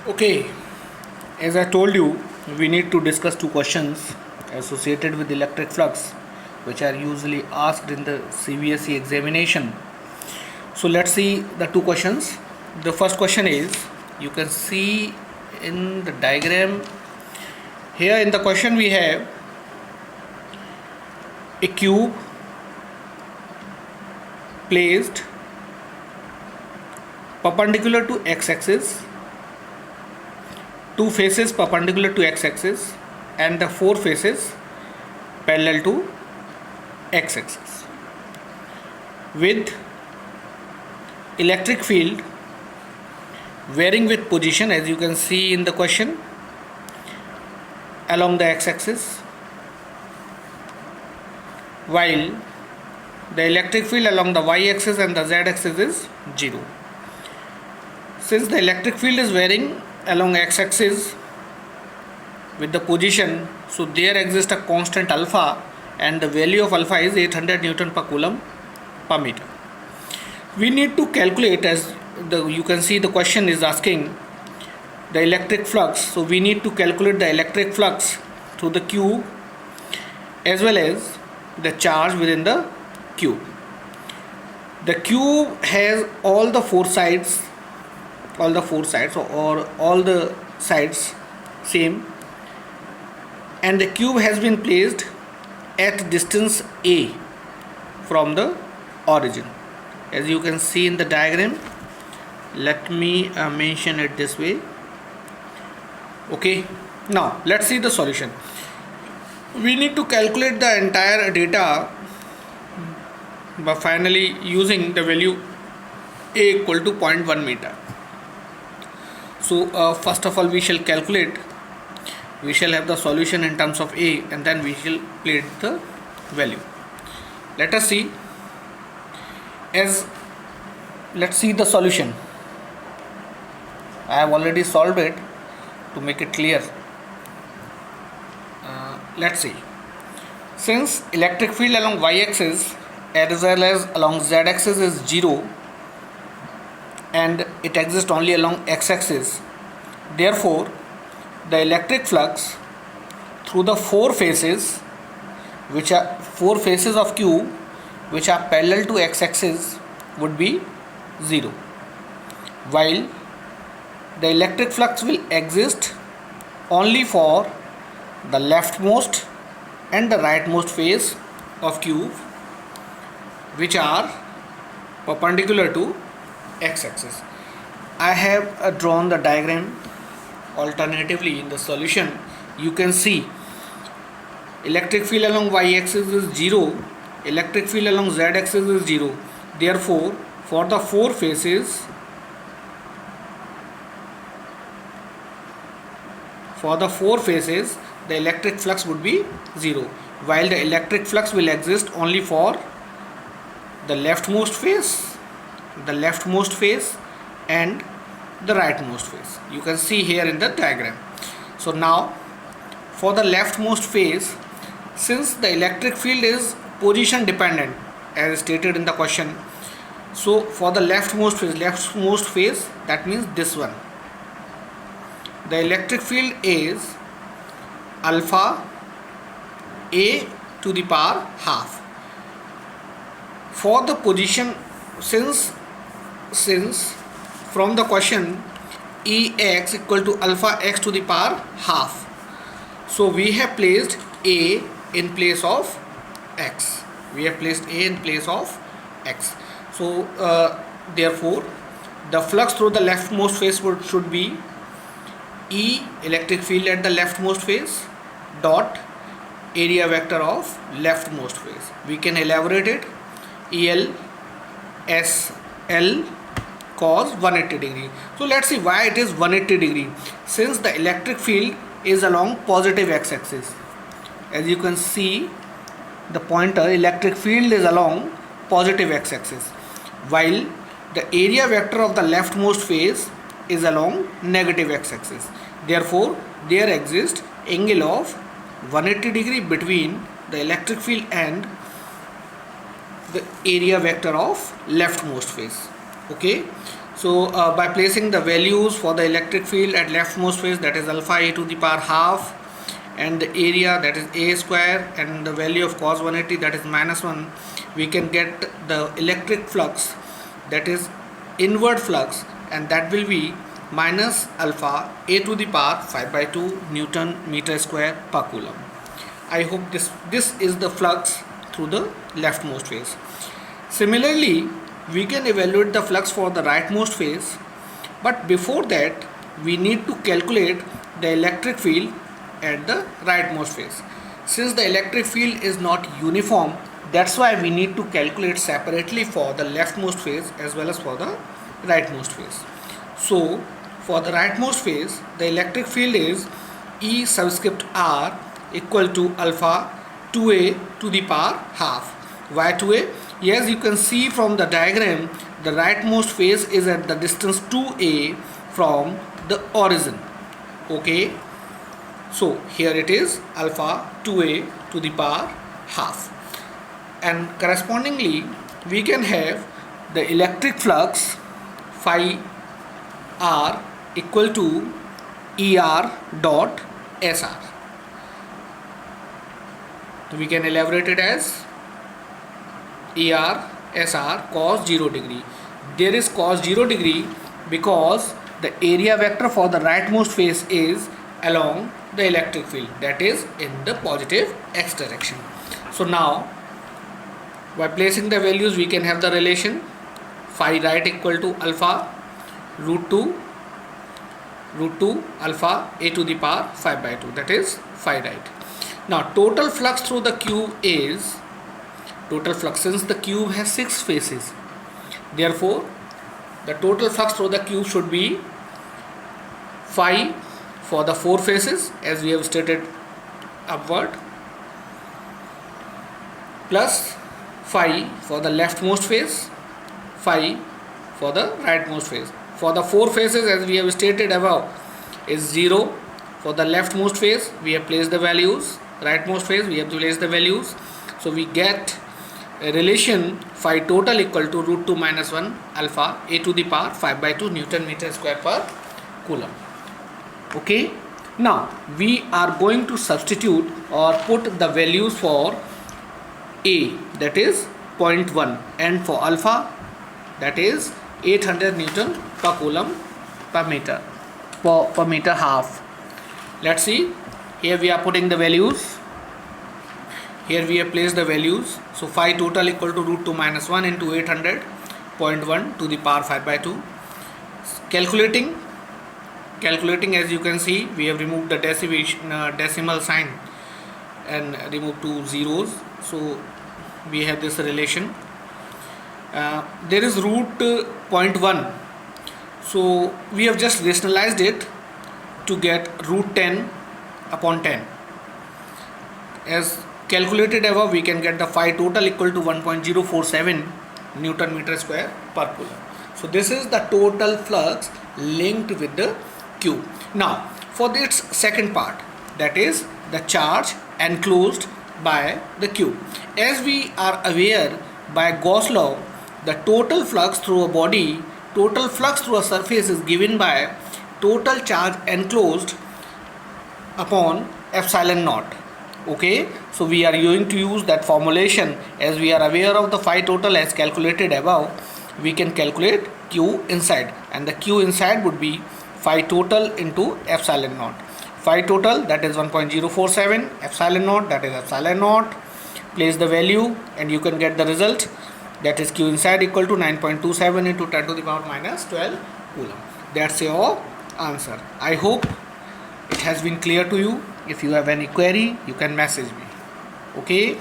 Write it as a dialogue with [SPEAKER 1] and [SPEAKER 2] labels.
[SPEAKER 1] Okay, as I told you, we need to discuss two questions associated with electric flux, which are usually asked in the CBSE examination. So let's see the two questions. The first question is, you can see in the diagram here in the question we have a cube placed perpendicular to x-axis, two faces perpendicular to x-axis and the four faces parallel to x-axis with electric field varying with position, as you can see in the question, along the x-axis, while the electric field along the y-axis and the z-axis is 0. Since the electric field is varying along x-axis with the position, so there exists a constant alpha and the value of alpha is 800 Newton per Coulomb per meter. We need to calculate, as you can see the question is asking the electric flux, so we need to calculate the electric flux through the cube as well as the charge within the cube. The cube has all the four sides or all the sides same, and the cube has been placed at distance a from the origin, as you can see in the diagram. Let me mention it this way. Okay, now let's see the solution. We need to calculate the entire data by finally using the value a equal to 0.1 meter. So first of all we shall calculate, we shall have the solution in terms of a and then we shall plate the value. Let us see, let's see the solution. I have already solved it to make it clear. Let's see. Since electric field along y-axis as well as along z-axis is 0 and it exists only along x-axis, therefore the electric flux through the four faces, which are four faces of cube which are parallel to x-axis, would be 0, while the electric flux will exist only for the leftmost and the rightmost face of cube, which are perpendicular to x-axis. I have drawn the diagram. Alternatively, in the solution you can see electric field along y-axis is 0, electric field along z-axis is 0. Therefore, for the four faces, the electric flux would be 0, while the electric flux will exist only for the leftmost face and the rightmost face. You can see here in the diagram. So now for the leftmost face, since the electric field is position dependent as stated in the question, so for the leftmost face, that means this one, the electric field is alpha a to the power half. For the position, since from the question Ex equal to alpha x to the power half, so we have placed a in place of x. So therefore the flux through the leftmost face should be E electric field at the leftmost face dot area vector of leftmost face. We can elaborate it. EL SL cos 180 degree. So let's see why it is 180 degree. Since the electric field is along positive x-axis, as you can see the pointer, electric field is along positive x-axis, while the area vector of the leftmost face is along negative x-axis. Therefore there exists angle of 180 degree between the electric field and the area vector of leftmost face. Okay, So by placing the values for the electric field at leftmost phase, that is alpha a to the power half, and the area, that is a square, and the value of cos 180, that is -1, we can get the electric flux, that is inward flux, and that will be minus alpha a to the power 5 by 2 Newton meter square per coulomb. I hope this is the flux through the leftmost phase. Similarly, we can evaluate the flux for the rightmost phase, but before that we need to calculate the electric field at the rightmost phase. Since the electric field is not uniform, that's why we need to calculate separately for the leftmost phase as well as for the rightmost phase. So for the rightmost phase, the electric field is E subscript R equal to alpha 2a to the power half. Why 2a? Yes, you can see from the diagram, the rightmost phase is at the distance 2a from the origin. Okay, so here it is alpha 2a to the power half, and correspondingly we can have the electric flux phi r equal to er dot sr. We can elaborate it as ER SR cos 0 degree. There is cos 0 degree because the area vector for the rightmost phase is along the electric field, that is in the positive x direction. So now by placing the values, we can have the relation phi right equal to alpha root 2 alpha a to the power 5 by 2, that is phi right. Now total flux through the cube is total flux, since the cube has 6 faces, therefore the total flux through the cube should be phi for the 4 faces as we have stated upward, plus phi for the leftmost face, phi for the rightmost face. For the 4 faces, as we have stated above, is 0. For the leftmost face we have placed the values, rightmost face we have to place the values, so we get a relation phi total equal to root 2 minus 1 alpha a to the power 5 by 2 Newton meter square per coulomb. Okay, now we are going to substitute or put the values for a, that is 0.1, and for alpha, that is 800 Newton per coulomb per meter half. Let's see, here we are putting the values. Here we have placed the values. So phi total equal to root 2 minus 1 into 800.1 to the power 5 by 2. Calculating, as you can see, we have removed the decimal sign and removed 2 zeros. So we have this relation. There is root 0.1. So we have just rationalized it to get root 10 upon 10. As calculated above, we can get the phi total equal to 1.047 Newton meter square per coulomb. So this is the total flux linked with the cube. Now for its second part, that is the charge enclosed by the cube. As we are aware by Gauss law, the total flux through a body, total flux through a surface is given by total charge enclosed upon epsilon naught. Okay, so we are going to use that formulation. As we are aware of the phi total as calculated above, we can calculate q inside, and the q inside would be phi total into epsilon naught. Phi total, that is 1.047, epsilon naught, that is epsilon naught. Place the value and you can get the result, that is q inside equal to 9.27 into 10 to the power minus 12 coulomb. That's your answer. I hope it has been clear to you. If you have any query, you can message me. Okay.